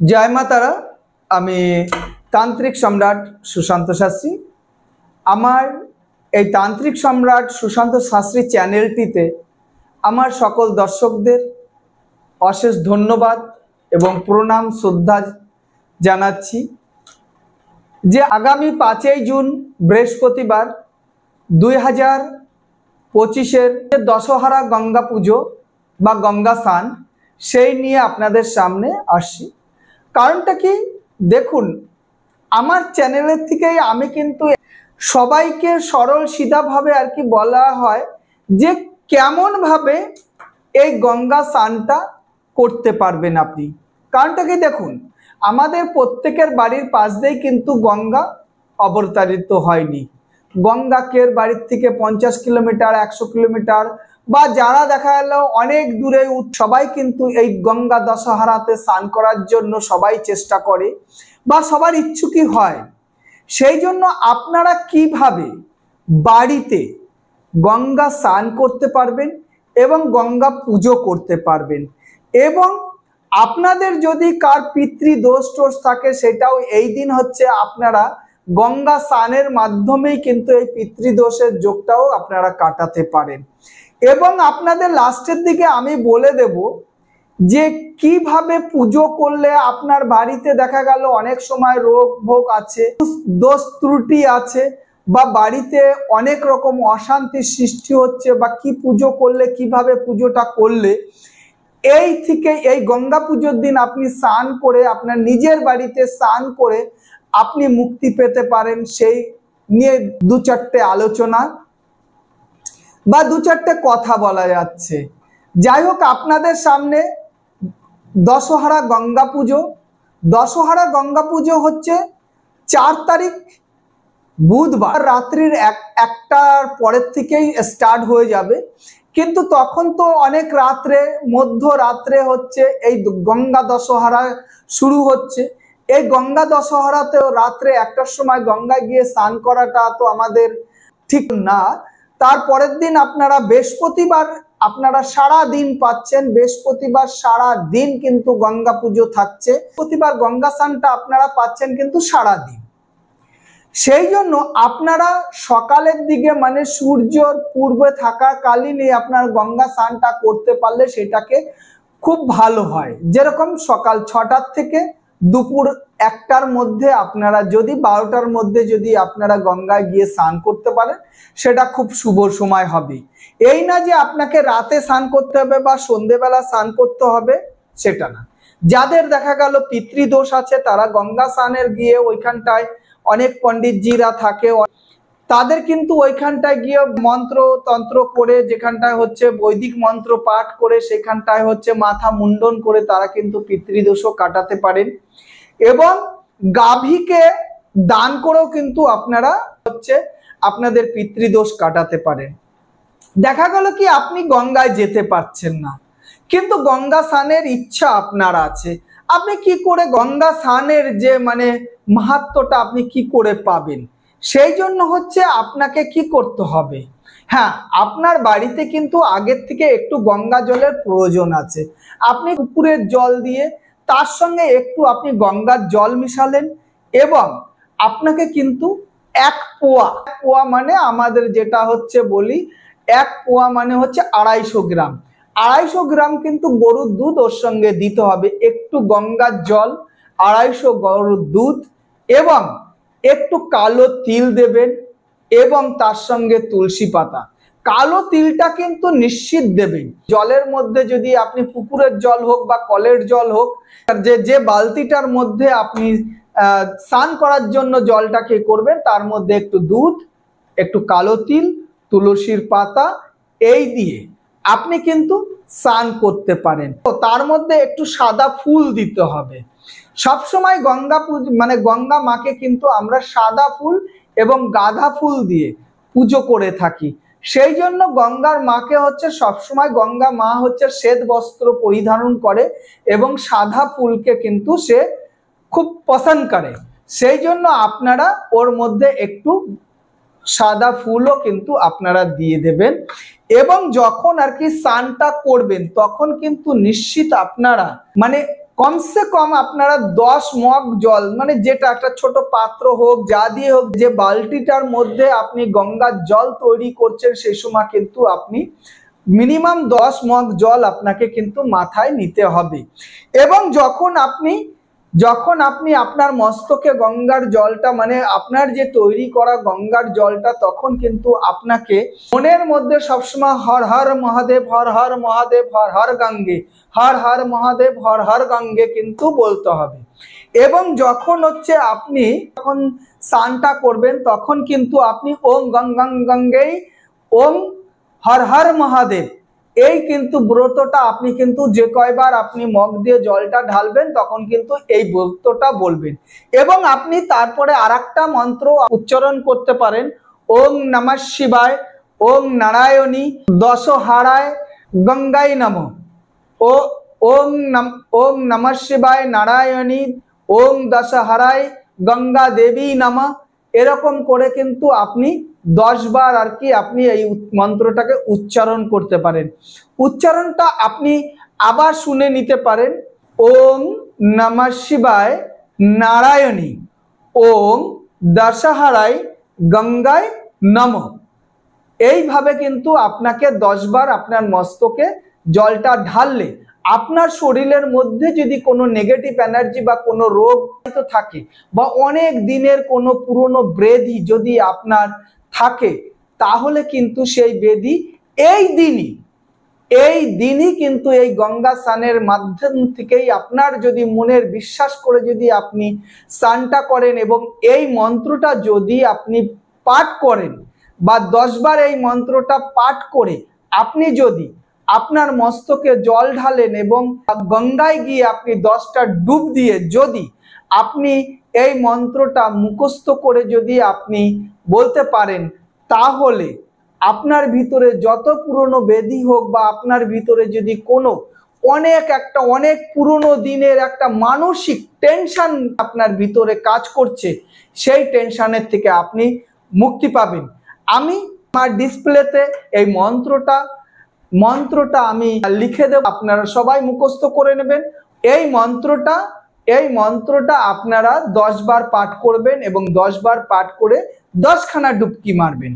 जय मातारा आमी तांत्रिक सम्राट सुशांत शास्त्री आमार এই तांत्रिक सम्राट सुशांत शास्त्री चैनलটিতে आमार सकल दर्शकদের अशेष धन्यवाद एवं प्रणाम श्रद्धा জানাচ্ছি যে आगामी 5 जून बृहस्पतिवार 2025 এর दशहरा गंगा पुजो बा गंगा स्नान সেই নিয়ে আপনাদের সামনে আসছি। কারণটা কি দেখুন, আমার চ্যানেলের থেকেই আমি কিন্তু সবাইকে সরল সিধা ভাবে আর কি বলা হয় যে কেমন ভাবে এই গঙ্গা স্নানটা করতে পারবেন আপনি। কারণটা কি দেখুন, আমাদের প্রত্যেকের বাড়ির পাশ দিয়েই কিন্তু গঙ্গা অবতারিত হয়নি। গঙ্গাকে বাড়ির থেকে 50 কিলোমিটার 100 কিলোমিটার বা যারা দেখা গেল অনেক দূরে সবাই কিন্তু এই গঙ্গা দশহরাতে স্নান করার জন্য সবাই চেষ্টা করে বা সবার ইচ্ছুকই হয়। সেই জন্য আপনারা কিভাবে বাড়িতে গঙ্গা স্নান করতে পারবেন এবং গঙ্গা পুজো করতে পারবেন, এবং আপনাদের যদি কার পিতৃদোষ টোষ থাকে সেটাও এই দিন হচ্ছে আপনারা গঙ্গা স্নানের মাধ্যমেই কিন্তু এই পিতৃদোষের যোগটাও আপনারা কাটাতে পারেন। এবং আপনাদের লাস্টের দিকে আমি বলে দেব যে কিভাবে পুজো করলে আপনার বাড়িতে দেখা গেল অনেক সময় রোগ ভোগ আছে, দোষ ত্রুটি আছে বা বাড়িতে অনেক রকম অশান্তির সৃষ্টি হচ্ছে, বা কি পুজো করলে কিভাবে পুজোটা করলে এই থেকে এই গঙ্গা পুজোর দিন আপনি স্নান করে আপনার নিজের বাড়িতে স্নান করে আপনি মুক্তি পেতে পারেন, সেই নিয়ে দু চারটে আলোচনা বা দু চারটে কথা বলা যাচ্ছে। যাই হোক, আপনাদের সামনে দশহরা গঙ্গা পুজো হচ্ছে 4 তারিখ বুধবার রাত্রির 1টার পরের থেকেই স্টার্ট হয়ে যাবে, কিন্তু তখন তো অনেক রাত্রে মধ্যরাত্রে হচ্ছে এই গঙ্গা দশহরা শুরু হচ্ছে। এই গঙ্গা দশহরাতেও রাত্রে 1টার সময় গঙ্গায় গিয়ে স্নান করাটা তো আমাদের ঠিক না। তারপরের দিন আপনারা বৃহস্পতিবার আপনারা সারা দিন পাচ্ছেন, বৃহস্পতিবার সারা দিন কিন্তু গঙ্গা পুজো থাকছে, বৃহস্পতিবার গঙ্গা স্নানটা আপনারা পাচ্ছেন কিন্তু সারা দিন। সেই জন্য আপনারা সকালের দিকে মানে সূর্যর পূর্বে থাকাকালীনই আপনার গঙ্গা স্নানটা করতে পারলে সেটাকে খুব ভালো হয়। যেরকম সকাল 6টার থেকে দুপুর 1টার মধ্যে আপনারা যদি 12টার মধ্যে যদি আপনারা গঙ্গায় গিয়ে স্নান করতে পারেন সেটা খুব শুভ সময় হবে। এই না যে আপনাকে রাতে স্নান করতে হবে বা সন্ধেবেলা স্নান করতে হবে, সেটা না। যাদের দেখা গেল পিতৃদোষ আছে তারা গঙ্গা স্নানের গিয়ে ওইখানটায় অনেক পণ্ডিতজিরা থাকে, তাদের কিন্তু ওইখানটায় গিয়ে মন্ত্র তন্ত্র করে, যেখানটায় হচ্ছে বৈদিক মন্ত্র পাঠ করে সেখানটায় হচ্ছে মাথা মুন্ডন করে তারা কিন্তু পিতৃদোষও কাটাতে পারেন। এবং গাভীকে দান করেও কিন্তু আপনারা হচ্ছে আপনাদের পিতৃদোষ কাটাতে পারেন। দেখা গেল কি আপনি গঙ্গায় যেতে পারছেন না, কিন্তু গঙ্গা স্নানের ইচ্ছা আপনার আছে, আপনি কি করে গঙ্গা স্নানের যে মানে মাহাত্ম্যটা আপনি কি করে পাবেন? সেই জন্য হচ্ছে আপনাকে কি করতে হবে, হ্যাঁ, আপনার বাড়িতে কিন্তু আগের থেকে একটু গঙ্গা জলের প্রয়োজন আছে। আপনি পুকুরের জল দিয়ে তার সঙ্গে একটু আপনি গঙ্গার জল মিশালেন, এবং আপনাকে কিন্তু 1 পোয়া মানে আমাদের যেটা হচ্ছে বলি 1 পোয়া মানে হচ্ছে 250 গ্রাম, 250 গ্রাম কিন্তু গরুর দুধ ওর সঙ্গে দিতে হবে। একটু গঙ্গার জল, 250 গরুর দুধ এবং একটু কালো তিল দেবেন, এবং তার সঙ্গে তুলসী পাতা। কালো তিলটা কিন্তু নিশ্চিত দেবেন। জলের মধ্যে যদি আপনি পুকুরের জল হোক বা কলের জল হোক, যে বালতিটার মধ্যে আপনি স্নান করার জন্য জলটাকে করবেন তার মধ্যে একটু দুধ, একটু কালো তিল, তুলসীর পাতা এই দিয়ে আপনি কিন্তু স্নান করতে পারেন। তো তার মধ্যে একটু সাদা ফুল দিতে হবে। সবসময় গঙ্গা পুজো মানে গঙ্গা মাকে কিন্তু আমরা সাদা ফুল এবং গাঁদা ফুল দিয়ে পুজো করে থাকি। সেই জন্য গঙ্গার মাকে হচ্ছে সবসময় গঙ্গা মা হচ্ছে শ্বেত বস্ত্র পরিধারণ করে এবং সাদা ফুলকে কিন্তু সে খুব পছন্দ করে। সেই জন্য আপনারা ওর মধ্যে একটু সাদা ফুলও কিন্তু আপনারা দিয়ে দেবেন, এবং যখন আর কি স্নানটা করবেন তখন কিন্তু নিশ্চিত আপনারা মানে কমসে কম আপনারা 10 মগ জল, মানে যেটা একটা ছোট পাত্র হোক, যা দিয়ে হোক, যে বালতিটার মধ্যে আপনি গঙ্গার জল তৈরি করছেন, সেই সময় কিন্তু আপনি মিনিমাম 10 মগ জল আপনাকে কিন্তু মাথায় নিতে হবে। এবং যখন আপনি আপনার মস্তকে গঙ্গার জলটা, মানে আপনার যে তৈরি করা গঙ্গার জলটা, তখন কিন্তু আপনাকে মনের মধ্যে সবসময় হর হর মহাদেব, হর হর মহাদেব, হর হর গঙ্গে, হর হর মহাদেব, হর হর গঙ্গে কিন্তু বলতে হবে। এবং যখন আপনি যখন স্নানটা করবেন, তখন কিন্তু আপনি ওম গং গং গঙ্গেই ওম হর হর মহাদেব, এই কিন্তু ব্রতটা আপনি কিন্তু যে কয়বার আপনি মগ দিয়ে জলটা ঢালবেন, তখন কিন্তু এই ব্রতটা বলবেন। এবং আপনি তারপরে আরেকটা মন্ত্র উচ্চারণ করতে পারেন, ওম নমঃ শিবায়, ওম নারায়ণী দশহারায় গঙ্গায় নমঃ, ও ওম নমঃ শিবায় নারায়ণী ওম দশহারায় গঙ্গা দেবী নমঃ। এরকম করে কিন্তু আপনি 10 বার আর কি আপনি এই মন্ত্রটাকে উচ্চারণ করতে পারেন। উচ্চারণটা আপনি আবার শুনে নিতে পারেন, ওম নমঃ শিবায় নারায়ণী ওম দশহারায় গঙ্গায় নমঃ। এইভাবে কিন্তু আপনাকে 10 বার আপনার মস্তকে জলটা ঢাললে আপনার শরীরের মধ্যে যদি কোনো নেগেটিভ এনার্জি বা কোনো রোগ থাকে, বা অনেক দিনের কোনো পুরনো ব্যাধি যদি আপনার থাকে, তাহলে কিন্তু সেই ব্যাধি এই দিনই কিন্তু এই গঙ্গা স্নানের মাধ্যম থেকেই, আপনার যদি মনের বিশ্বাস করে যদি আপনি স্নানটা করেন এবং এই মন্ত্রটা যদি আপনি পাঠ করেন, বা 10 বার এই মন্ত্রটা পাঠ করে আপনি যদি আপনার মস্তকে জল ঢালেন এবং গঙ্গায় গিয়ে আপনি 10টা ডুব দিয়ে যদি আপনি এই মন্ত্রটা মুখস্থ করে যদি আপনি বলতে পারেন, তাহলে আপনার ভিতরে যত পুরনো ব্যাধি হোক, বা আপনার ভিতরে যদি কোনো অনেক পুরনো দিনের একটা মানসিক টেনশন আপনার ভিতরে কাজ করছে, সেই টেনশনের থেকে আপনি মুক্তি পাবেন। আমি আমার ডিসপ্লেতে এই মন্ত্রটা আমি লিখে দেব, আপনারা সবাই মুখস্থ করে নেবেন। এই মন্ত্রটা আপনারা 10 বার পাঠ করবেন এবং 10 বার পাঠ করে 10খানা ডুবকি মারবেন।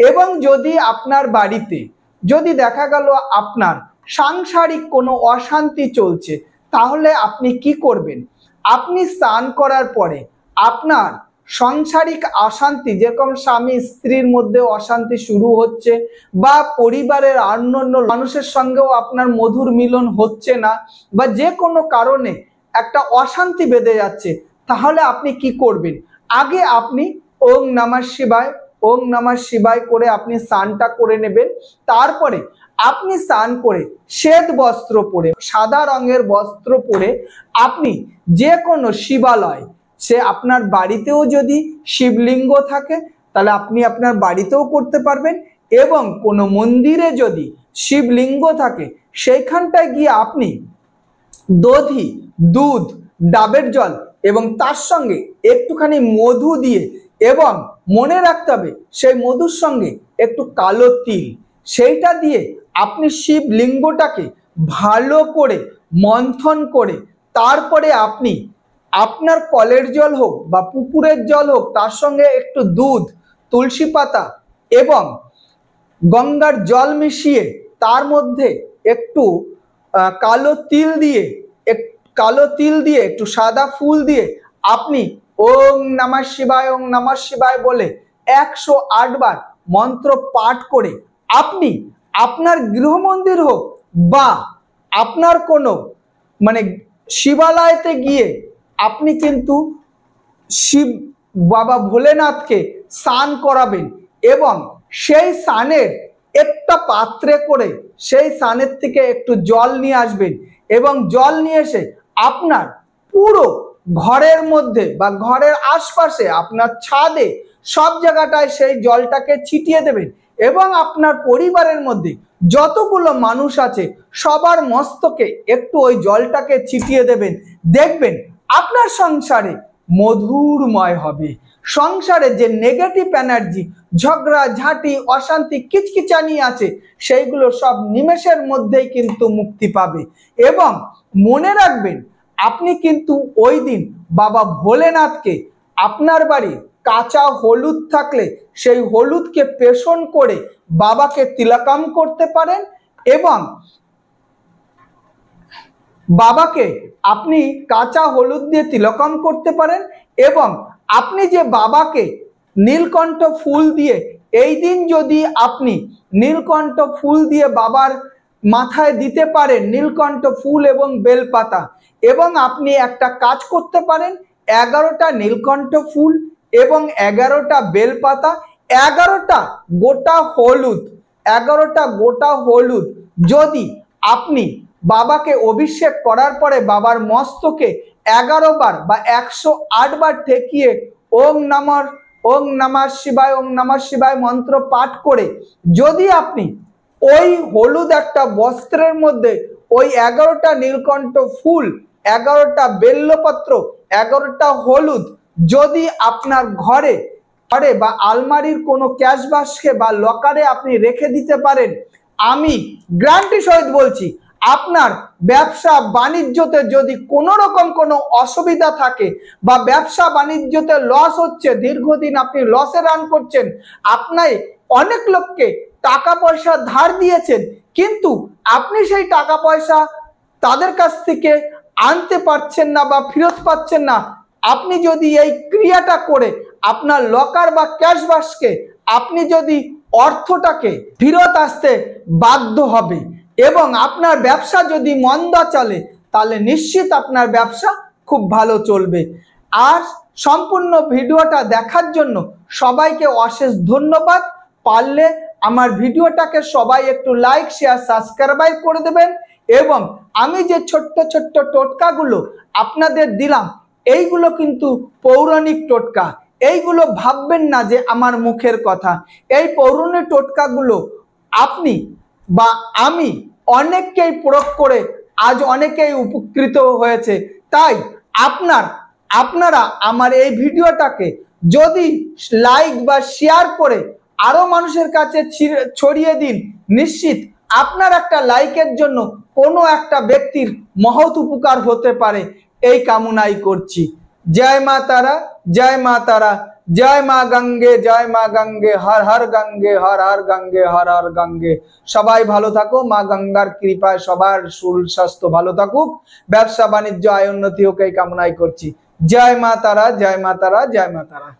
এবং যদি আপনার বাড়িতে যদি দেখা গেল আপনার সাংসারিক কোনো অশান্তি চলছে, তাহলে আপনি কি করবেন? আপনি স্নান করার পরে আপনার সাংসারিক অশান্তি, যেরকম স্বামী স্ত্রীর মধ্যে অশান্তি শুরু হচ্ছে, বা পরিবারের অন্যান্য মানুষের সঙ্গেও আপনার মধুর মিলন হচ্ছে না, বা যে কোনো কারণে একটা অশান্তি বেঁধে যাচ্ছে, তাহলে আপনি কি করবেন? আগে আপনি ওম নমঃ শিবায়, ওম নমঃ শিবায় করে আপনি স্নানটা করে নেবেন। তারপরে আপনি স্নান করে শ্বেত বস্ত্র পরে, সাদা রঙের বস্ত্র পরে আপনি যে কোনো শিবালয়, সে আপনার বাড়িতেও যদি শিবলিঙ্গ থাকে তাহলে আপনি আপনার বাড়িতেও করতে পারবেন, এবং কোনো মন্দিরে যদি শিবলিঙ্গ থাকে সেইখানটায় গিয়ে আপনি দধি, দুধ, ডাবের জল এবং তার সঙ্গে একটুখানি মধু দিয়ে, এবং মনে রাখতে হবে সেই মধুর সঙ্গে একটু কালো তিল, সেইটা দিয়ে আপনি শিবলিঙ্গটাকে ভালো করে মন্থন করে, তারপরে আপনি আপনার কলের জল হোক বা পুকুরের জল হোক, তার সঙ্গে একটু দুধ, তুলসী পাতা এবং গঙ্গার জল মিশিয়ে তার মধ্যে একটু কালো তিল দিয়ে একটু সাদা ফুল দিয়ে আপনি ওম নমঃ শিবায়, ওম নমঃ শিবায় বলে 108 বার মন্ত্র পাঠ করে আপনি আপনার গৃহমন্দির হোক বা আপনার কোনো মানে শিবালয়তে গিয়ে আপনি কিন্তু শিব বাবা ভোলেনাথকে স্নান করাবেন, এবং সেই স্নানের একটা পাত্রে করে সেই স্নানের থেকে একটু জল নিয়ে আসবেন, এবং জল নিয়ে এসে আপনার পুরো ঘরের মধ্যে বা ঘরের আশপাশে, আপনার ছাদে, সব জায়গাটায় সেই জলটাকে ছিটিয়ে দেবেন, এবং আপনার পরিবারের মধ্যে যতগুলো মানুষ আছে সবার মস্তকে একটু ওই জলটাকে ছিটিয়ে দেবেন। দেখবেন আপনার সংসারে মধুরময় হবে। সংসারে যে নেগেটিভ এনার্জি, ঝগড়া ঝাঁটি, অশান্তি, কিচকিচানি আছে, সেইগুলো সব নিমেষের মধ্যেই কিন্তু মুক্তি পাবে। এবং মনে রাখবেন, আপনি কিন্তু ওই দিন বাবা ভোলেনাথকে আপনার বাড়ি কাঁচা হলুদ থাকলে সেই হলুদকে পেষণ করে বাবাকে তিলকম করতে পারেন এবং বাবাকে আপনি কাঁচা হলুদ দিয়ে তিলকম করতে পারেন এবং আপনি যে বাবাকে নীলকণ্ঠ ফুল দিয়ে এই দিন যদি আপনি নীলকণ্ঠ ফুল দিয়ে বাবার মাথায় দিতে পারেন নীলকণ্ঠ ফুল এবং বেলপাতা এবং আপনি একটা কাজ করতে পারেন 11টা নীলকণ্ঠ ফুল এবং 11টা বেলপাতা 11টা গোটা হলুদ 11টা গোটা হলুদ যদি আপনি বাবাকে অভিষেক করার পরে বাবার মস্তকে 11 বার বা 108 বার ঠেকিয়ে ওম নমঃ শিবায় মন্ত্র পাঠ করে যদি আপনি ওই হলুদ একটা বস্ত্রের মধ্যে ওই 11টা নীলকণ্ঠ ফুল 11টা বেল্লপত্র 11টা হলুদ যদি আপনার ঘরে বা আলমারির কোনো ক্যাশ বাক্সে বা লকারে আপনি রেখে দিতে পারেন, আমি গ্যারান্টি সহিত বলছি আপনার ব্যবসা বাণিজ্যতে যদি কোনো রকম কোনো অসুবিধা থাকে বা ব্যবসা বাণিজ্যতে লস হচ্ছে, দীর্ঘদিন আপনি লসে রান করছেন, আপনি অনেক লোককে টাকা পয়সা ধার দিয়েছেন কিন্তু আপনি সেই টাকা পয়সা তাদের কাছ থেকে আনতে পারছেন না বা ফেরত পাচ্ছেন না, আপনি যদি এই ক্রিয়াটা করে আপনার লকার বা ক্যাশ বাক্সকে আপনি যদি অর্থটাকে ফেরত আসতে বাধ্য হবে এবং আপনার ব্যবসা যদি মন্দা চলে তাহলে নিশ্চিত আপনার ব্যবসা খুব ভালো চলবে। আর সম্পূর্ণ ভিডিওটা দেখার জন্য সবাইকে অশেষ ধন্যবাদ। পারলে আমার ভিডিওটাকে সবাই একটু লাইক শেয়ার সাবস্ক্রাইব করে দেবেন এবং আমি যে ছোট্ট ছোট্ট টোটকাগুলো আপনাদের দিলাম এইগুলো কিন্তু পৌরাণিক টোটকা, এইগুলো ভাববেন না যে আমার মুখের কথা। এই পৌরাণিক টোটকাগুলো আপনি বা আমি অনেককেই প্রয়োগ করে আজ অনেকেই উপকৃত হয়েছে। তাই আপনারা আমার এই ভিডিওটাকে যদি লাইক বা শেয়ার করে আরো মানুষের কাছে ছড়িয়ে দিন, নিশ্চিত আপনার একটা লাইকের জন্য কোনো একটা ব্যক্তির মহৎ উপকার হতে পারে, এই কামনাই করছি। জয় মা তারা, জয় মা তারা, জয় মা গঙ্গে, জয় মা গঙ্গে, হর হর গঙ্গে, হর হর গঙ্গে, হর হর গঙ্গে। সবাই ভালো থাকো, মা গঙ্গার কৃপায় সবার শরীর স্বাস্থ্য ভালো থাকুক, ব্যবসা বাণিজ্য আয় উন্নতি হোক এই কামনাই করছি। জয় মা তারা, জয় মা তারা, জয় মা তারা।